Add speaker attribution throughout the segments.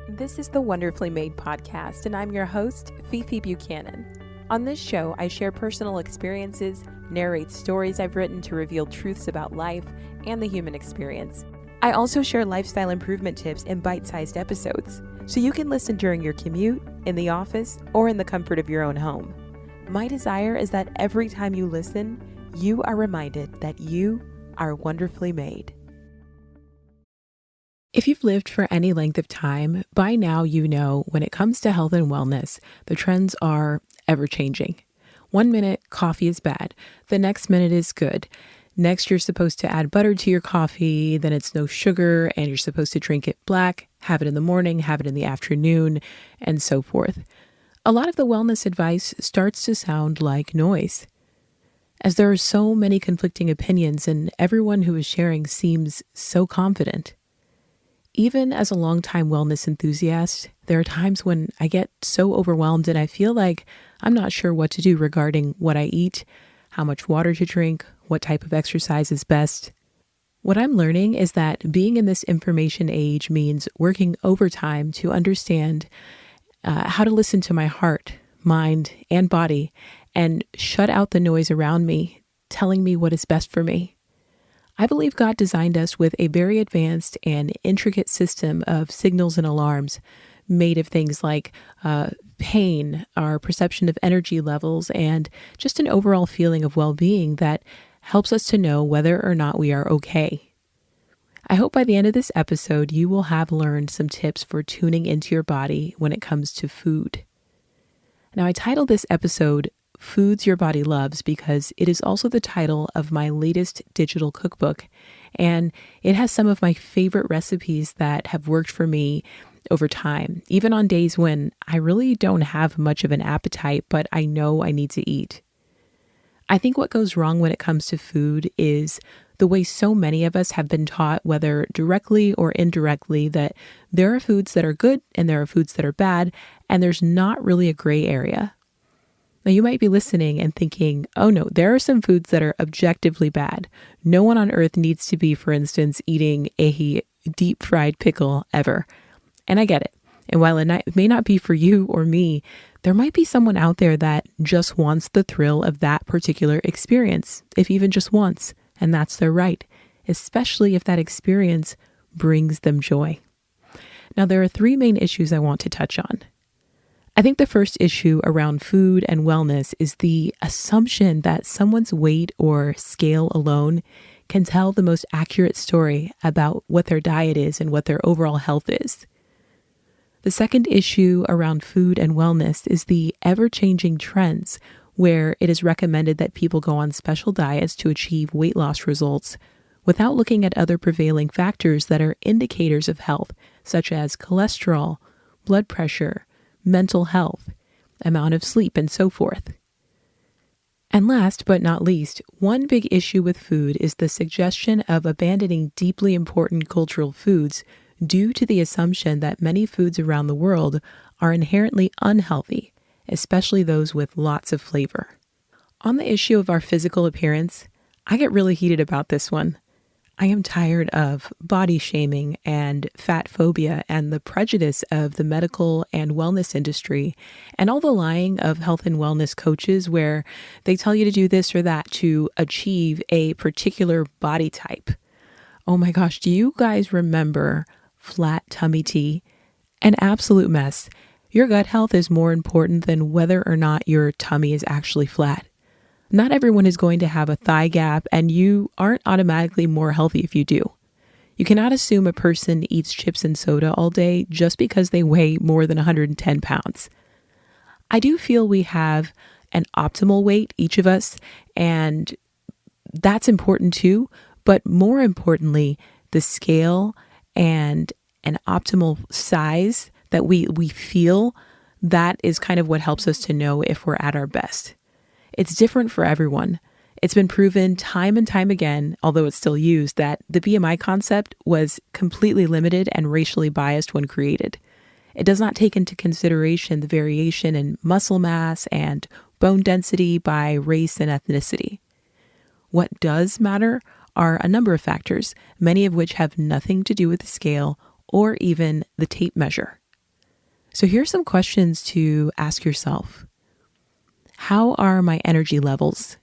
Speaker 1: This is the Wonderfully Made podcast, and I'm your host, Fifi Buchanan. On this show, I share personal experiences, narrate stories I've written to reveal truths about life and the human experience. I also share lifestyle improvement tips in bite-sized episodes, so you can listen during your commute, in the office, or in the comfort of your own home. My desire is that every time you listen, you are reminded that you are wonderfully made. If you've lived for any length of time, by now you know when it comes to health and wellness, the trends are ever-changing. 1 minute, coffee is bad. The next minute is good. Next, you're supposed to add butter to your coffee, then it's no sugar, and you're supposed to drink it black, have it in the morning, have it in the afternoon, and so forth. A lot of the wellness advice starts to sound like noise, as there are so many conflicting opinions and everyone who is sharing seems so confident. Even as a longtime wellness enthusiast, there are times when I get so overwhelmed and I feel like I'm not sure what to do regarding what I eat, how much water to drink, what type of exercise is best. What I'm learning is that being in this information age means working overtime to understand how to listen to my heart, mind, and body and shut out the noise around me, telling me what is best for me. I believe God designed us with a very advanced and intricate system of signals and alarms made of things like pain, our perception of energy levels, and just an overall feeling of well-being that helps us to know whether or not we are okay. I hope by the end of this episode, you will have learned some tips for tuning into your body when it comes to food. Now, I titled this episode Foods Your Body Loves because it is also the title of my latest digital cookbook, and it has some of my favorite recipes that have worked for me over time, even on days when I really don't have much of an appetite, but I know I need to eat. I think what goes wrong when it comes to food is the way so many of us have been taught, whether directly or indirectly, that there are foods that are good and there are foods that are bad, and there's not really a gray area. Now, you might be listening and thinking, oh no, there are some foods that are objectively bad. No one on earth needs to be, for instance, eating a deep fried pickle ever. And I get it. And while it may not be for you or me, there might be someone out there that just wants the thrill of that particular experience, if even just once. And that's their right, especially if that experience brings them joy. Now, there are 3 main issues I want to touch on. I think the first issue around food and wellness is the assumption that someone's weight or scale alone can tell the most accurate story about what their diet is and what their overall health is. The second issue around food and wellness is the ever-changing trends where it is recommended that people go on special diets to achieve weight loss results without looking at other prevailing factors that are indicators of health, such as cholesterol, blood pressure, mental health, amount of sleep, and so forth. And last but not least, one big issue with food is the suggestion of abandoning deeply important cultural foods due to the assumption that many foods around the world are inherently unhealthy, especially those with lots of flavor. On the issue of our physical appearance, I get really heated about this one. I am tired of body shaming and fat phobia and the prejudice of the medical and wellness industry and all the lying of health and wellness coaches where they tell you to do this or that to achieve a particular body type. Oh my gosh, do you guys remember flat tummy tea? An absolute mess. Your gut health is more important than whether or not your tummy is actually flat. Not everyone is going to have a thigh gap, and you aren't automatically more healthy if you do. You cannot assume a person eats chips and soda all day just because they weigh more than 110 pounds. I do feel we have an optimal weight, each of us, and that's important too, but more importantly, the scale and an optimal size that we feel, that is kind of what helps us to know if we're at our best. It's different for everyone. It's been proven time and time again, although it's still used, that the BMI concept was completely limited and racially biased when created. It does not take into consideration the variation in muscle mass and bone density by race and ethnicity. What does matter are a number of factors, many of which have nothing to do with the scale or even the tape measure. So here's some questions to ask yourself. How are my energy levels?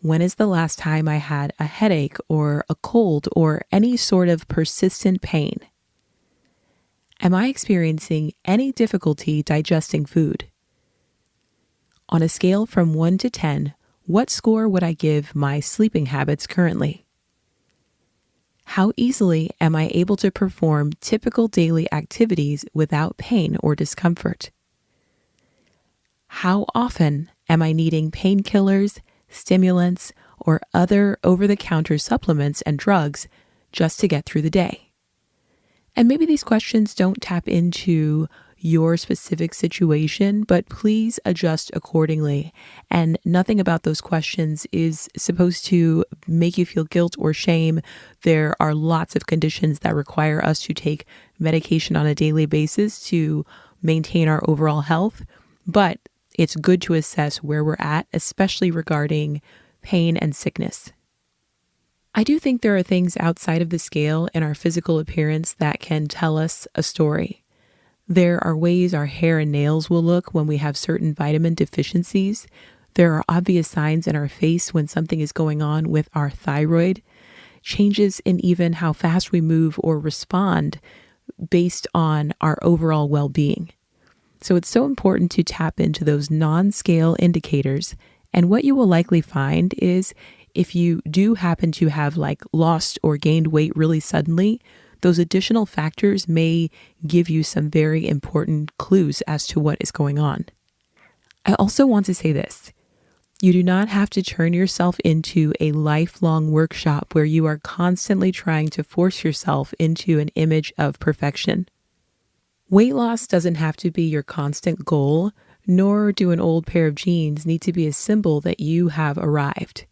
Speaker 1: When is the last time I had a headache or a cold or any sort of persistent pain? Am I experiencing any difficulty digesting food? On a scale from 1 to 10, what score would I give my sleeping habits currently? How easily am I able to perform typical daily activities without pain or discomfort? How often am I needing painkillers, stimulants, or other over-the-counter supplements and drugs just to get through the day? And maybe these questions don't tap into your specific situation, but please adjust accordingly. And nothing about those questions is supposed to make you feel guilt or shame. There are lots of conditions that require us to take medication on a daily basis to maintain our overall health, but it's good to assess where we're at, especially regarding pain and sickness. I do think there are things outside of the scale in our physical appearance that can tell us a story. There are ways our hair and nails will look when we have certain vitamin deficiencies. There are obvious signs in our face when something is going on with our thyroid. Changes in even how fast we move or respond based on our overall well-being. So it's so important to tap into those non-scale indicators. And what you will likely find is if you do happen to have lost or gained weight really suddenly, those additional factors may give you some very important clues as to what is going on. I also want to say this. You do not have to turn yourself into a lifelong workshop where you are constantly trying to force yourself into an image of perfection. Weight loss doesn't have to be your constant goal, nor do an old pair of jeans need to be a symbol that you have arrived.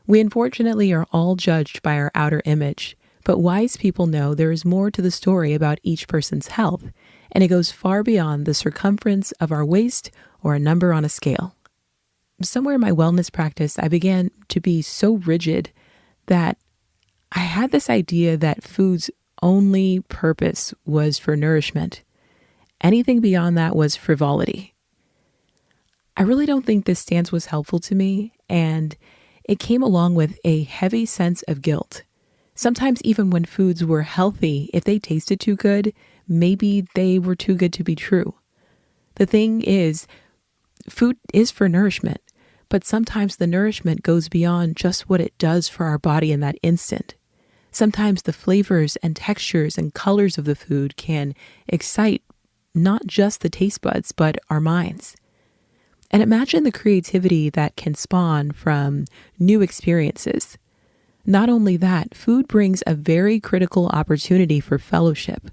Speaker 1: We unfortunately are all judged by our outer image, but wise people know there is more to the story about each person's health, and it goes far beyond the circumference of our waist or a number on a scale. Somewhere in my wellness practice, I began to be so rigid that I had this idea that food's only purpose was for nourishment. Anything beyond that was frivolity. I really don't think this stance was helpful to me, and it came along with a heavy sense of guilt. Sometimes even when foods were healthy, if they tasted too good, maybe they were too good to be true. The thing is, food is for nourishment, but sometimes the nourishment goes beyond just what it does for our body in that instant. Sometimes the flavors and textures and colors of the food can excite not just the taste buds, but our minds. And imagine the creativity that can spawn from new experiences. Not only that, food brings a very critical opportunity for fellowship.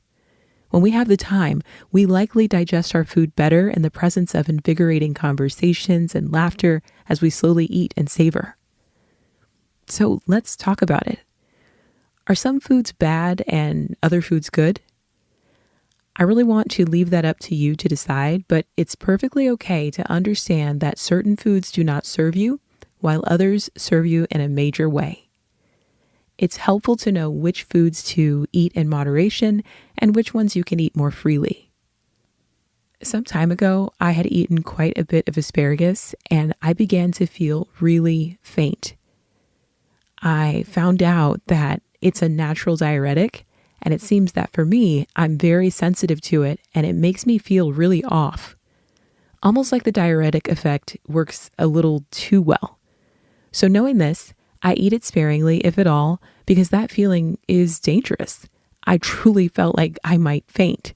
Speaker 1: When we have the time, we likely digest our food better in the presence of invigorating conversations and laughter as we slowly eat and savor. So let's talk about it. Are some foods bad and other foods good? I really want to leave that up to you to decide, but it's perfectly okay to understand that certain foods do not serve you, while others serve you in a major way. It's helpful to know which foods to eat in moderation and which ones you can eat more freely. Some time ago, I had eaten quite a bit of asparagus and I began to feel really faint. I found out that it's a natural diuretic, and it seems that for me, I'm very sensitive to it and it makes me feel really off. Almost like the diuretic effect works a little too well. So knowing this, I eat it sparingly, if at all, because that feeling is dangerous. I truly felt like I might faint.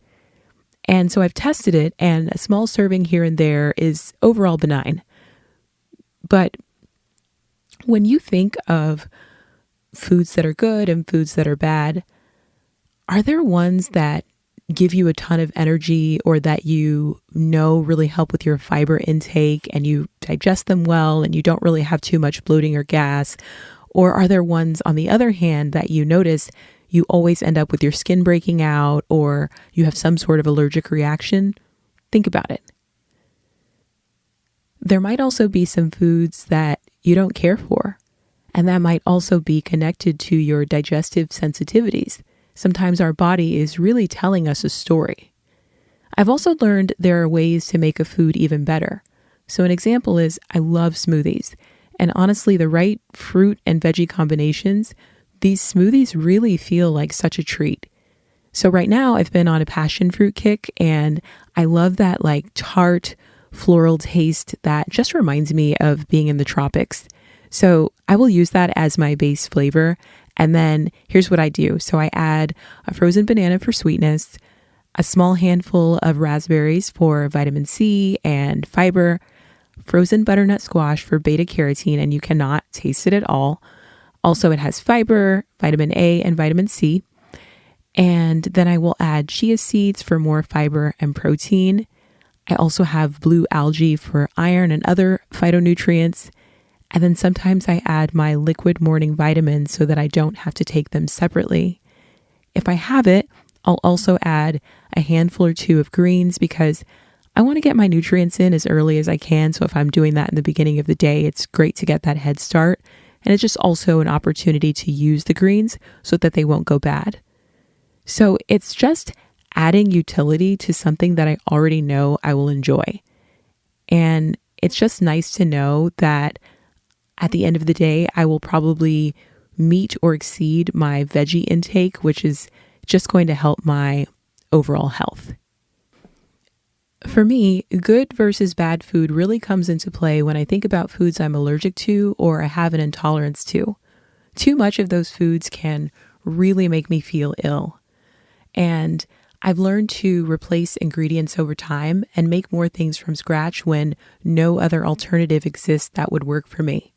Speaker 1: And so I've tested it, and a small serving here and there is overall benign. But when you think of foods that are good and foods that are bad, are there ones that give you a ton of energy or that you know really help with your fiber intake and you digest them well and you don't really have too much bloating or gas? Or are there ones, on the other hand, that you notice you always end up with your skin breaking out or you have some sort of allergic reaction? Think about it. There might also be some foods that you don't care for, and that might also be connected to your digestive sensitivities. Sometimes our body is really telling us a story. I've also learned there are ways to make a food even better. So an example is I love smoothies. And honestly, the right fruit and veggie combinations, these smoothies really feel like such a treat. So right now I've been on a passion fruit kick and I love that like tart floral taste that just reminds me of being in the tropics. So I will use that as my base flavor. And then here's what I do. So I add a frozen banana for sweetness, a small handful of raspberries for vitamin C and fiber, frozen butternut squash for beta carotene, and you cannot taste it at all. Also, it has fiber, vitamin A, and vitamin C. And then I will add chia seeds for more fiber and protein. I also have blue algae for iron and other phytonutrients. And then sometimes I add my liquid morning vitamins so that I don't have to take them separately. If I have it, I'll also add a handful or two of greens because I want to get my nutrients in as early as I can. So if I'm doing that in the beginning of the day, it's great to get that head start. And it's just also an opportunity to use the greens so that they won't go bad. So it's just adding utility to something that I already know I will enjoy. And it's just nice to know that at the end of the day, I will probably meet or exceed my veggie intake, which is just going to help my overall health. For me, good versus bad food really comes into play when I think about foods I'm allergic to or I have an intolerance to. Too much of those foods can really make me feel ill. And I've learned to replace ingredients over time and make more things from scratch when no other alternative exists that would work for me.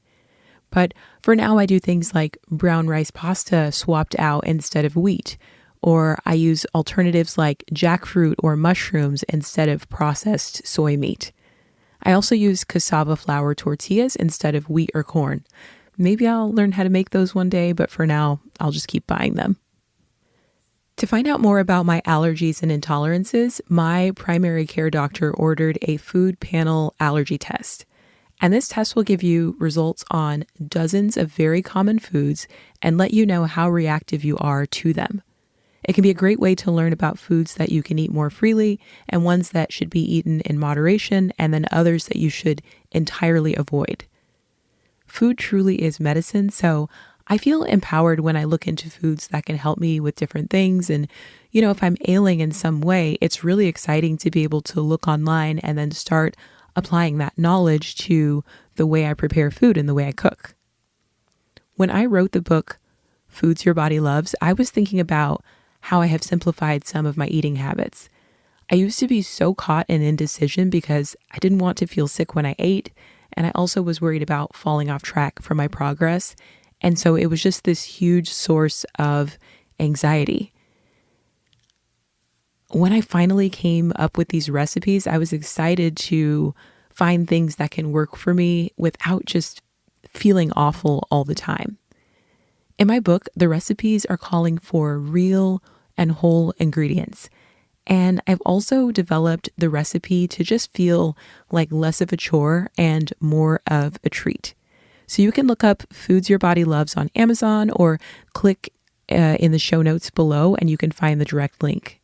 Speaker 1: But for now, I do things like brown rice pasta swapped out instead of wheat, or I use alternatives like jackfruit or mushrooms instead of processed soy meat. I also use cassava flour tortillas instead of wheat or corn. Maybe I'll learn how to make those one day, but for now, I'll just keep buying them. To find out more about my allergies and intolerances, my primary care doctor ordered a food panel allergy test. And this test will give you results on dozens of very common foods and let you know how reactive you are to them. It can be a great way to learn about foods that you can eat more freely and ones that should be eaten in moderation and then others that you should entirely avoid. Food truly is medicine, so I feel empowered when I look into foods that can help me with different things. And, if I'm ailing in some way, it's really exciting to be able to look online and then start applying that knowledge to the way I prepare food and the way I cook. When I wrote the book, Foods Your Body Loves, I was thinking about how I have simplified some of my eating habits. I used to be so caught in indecision because I didn't want to feel sick when I ate, and I also was worried about falling off track for my progress. And so it was just this huge source of anxiety. When I finally came up with these recipes, I was excited to find things that can work for me without just feeling awful all the time. In my book, the recipes are calling for real and whole ingredients. And I've also developed the recipe to just feel like less of a chore and more of a treat. So you can look up Foods Your Body Loves on Amazon or click in the show notes below and you can find the direct link.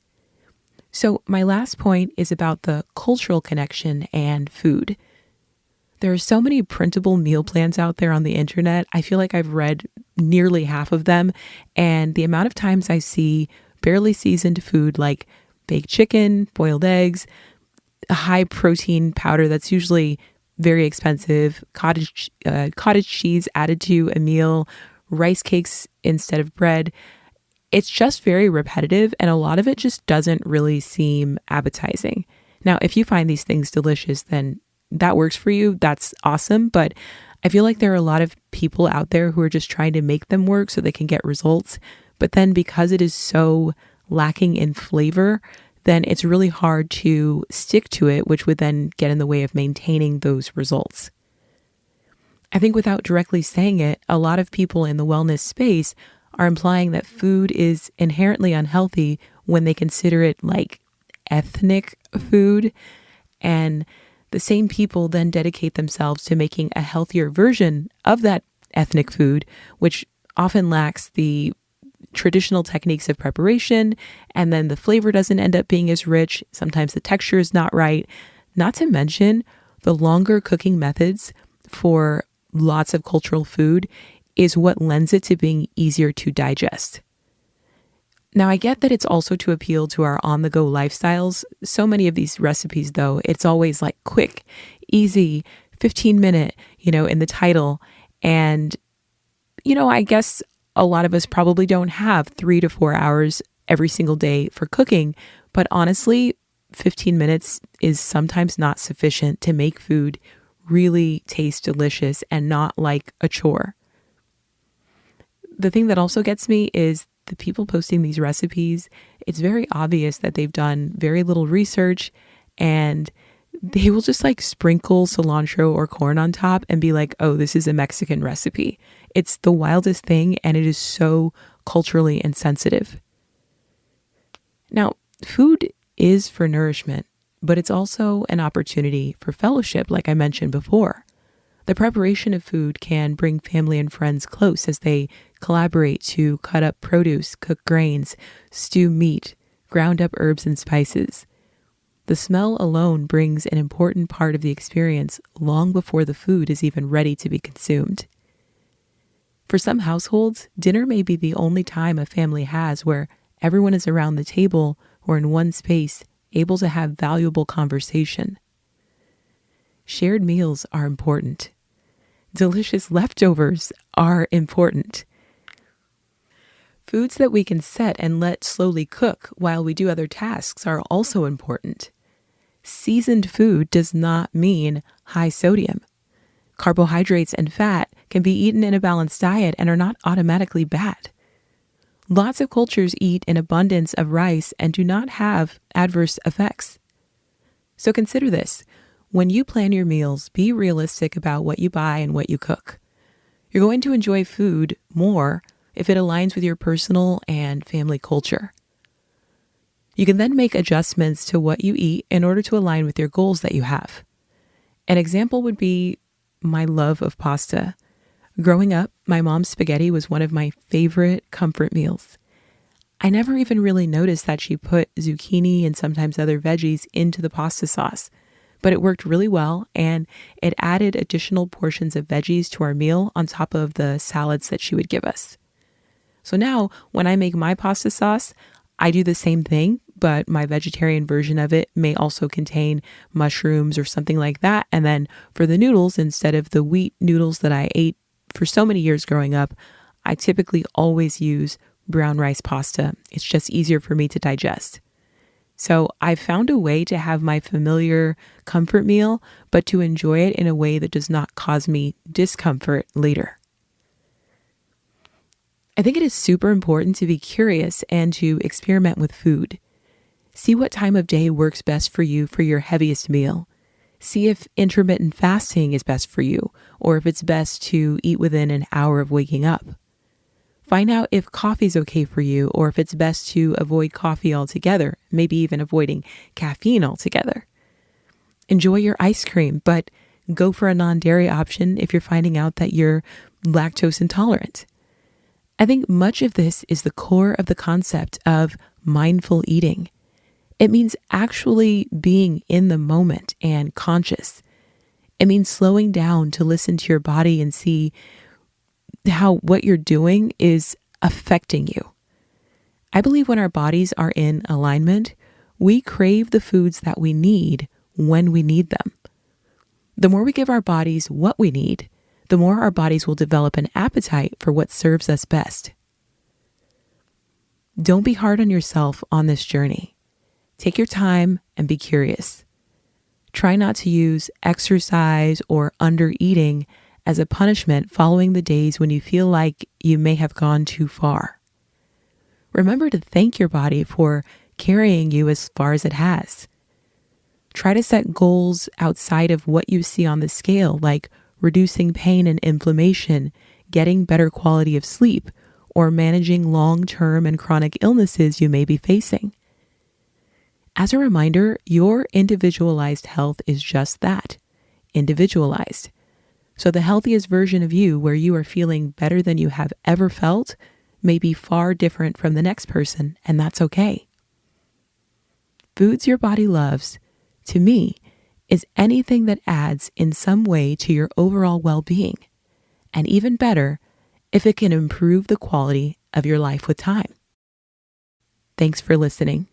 Speaker 1: So my last point is about the cultural connection and food. There are so many printable meal plans out there on the internet. I feel like I've read nearly half of them. And the amount of times I see barely seasoned food like baked chicken, boiled eggs, a high protein powder that's usually very expensive, cottage cheese added to a meal, rice cakes instead of bread. It's just very repetitive and a lot of it just doesn't really seem appetizing. Now, if you find these things delicious, then that works for you. That's awesome. But I feel like there are a lot of people out there who are just trying to make them work so they can get results. But then because it is so lacking in flavor, then it's really hard to stick to it, which would then get in the way of maintaining those results. I think without directly saying it, a lot of people in the wellness space are implying that food is inherently unhealthy when they consider it like ethnic food. And the same people then dedicate themselves to making a healthier version of that ethnic food, which often lacks the traditional techniques of preparation, and then the flavor doesn't end up being as rich. Sometimes the texture is not right. Not to mention the longer cooking methods for lots of cultural food is what lends it to being easier to digest. Now, I get that it's also to appeal to our on-the-go lifestyles. So many of these recipes, though, it's always like quick, easy, 15-minute, in the title. And, I guess a lot of us probably don't have 3 to 4 hours every single day for cooking. But honestly, 15 minutes is sometimes not sufficient to make food really taste delicious and not like a chore. The thing that also gets me is the people posting these recipes. It's very obvious that they've done very little research, and they will just sprinkle cilantro or corn on top and be like, oh, this is a Mexican recipe. It's the wildest thing, and it is so culturally insensitive. Now, food is for nourishment, but it's also an opportunity for fellowship, like I mentioned before. The preparation of food can bring family and friends close as they collaborate to cut up produce, cook grains, stew meat, ground up herbs and spices. The smell alone brings an important part of the experience long before the food is even ready to be consumed. For some households, dinner may be the only time a family has where everyone is around the table or in one space, able to have valuable conversation. Shared meals are important. Delicious leftovers are important. Foods that we can set and let slowly cook while we do other tasks are also important. Seasoned food does not mean high sodium. Carbohydrates and fat can be eaten in a balanced diet and are not automatically bad. Lots of cultures eat an abundance of rice and do not have adverse effects. So consider this. When you plan your meals, be realistic about what you buy and what you cook. You're going to enjoy food more if it aligns with your personal and family culture. You can then make adjustments to what you eat in order to align with your goals that you have. An example would be my love of pasta. Growing up, my mom's spaghetti was one of my favorite comfort meals. I never even really noticed that she put zucchini and sometimes other veggies into the pasta sauce, but it worked really well, and it added additional portions of veggies to our meal on top of the salads that she would give us. So now, when I make my pasta sauce, I do the same thing, but my vegetarian version of it may also contain mushrooms or something like that. And then for the noodles, instead of the wheat noodles that I ate for so many years growing up, I typically always use brown rice pasta. It's just easier for me to digest. So I've found a way to have my familiar comfort meal, but to enjoy it in a way that does not cause me discomfort later. I think it is super important to be curious and to experiment with food. See what time of day works best for you for your heaviest meal. See if intermittent fasting is best for you, or if it's best to eat within an hour of waking up. Find out if coffee is okay for you, or if it's best to avoid coffee altogether, maybe even avoiding caffeine altogether. Enjoy your ice cream, but go for a non-dairy option if you're finding out that you're lactose intolerant. I think much of this is the core of the concept of mindful eating. It means actually being in the moment and conscious. It means slowing down to listen to your body and see how what you're doing is affecting you. I believe when our bodies are in alignment, we crave the foods that we need when we need them. The more we give our bodies what we need, the more our bodies will develop an appetite for what serves us best. Don't be hard on yourself on this journey. Take your time and be curious. Try not to use exercise or under-eating as a punishment following the days when you feel like you may have gone too far. Remember to thank your body for carrying you as far as it has. Try to set goals outside of what you see on the scale, like reducing pain and inflammation, getting better quality of sleep, or managing long-term and chronic illnesses you may be facing. As a reminder, your individualized health is just that, individualized. So the healthiest version of you, where you are feeling better than you have ever felt, may be far different from the next person, and that's okay. Foods your body loves, to me, is anything that adds in some way to your overall well-being, and even better, if it can improve the quality of your life with time. Thanks for listening.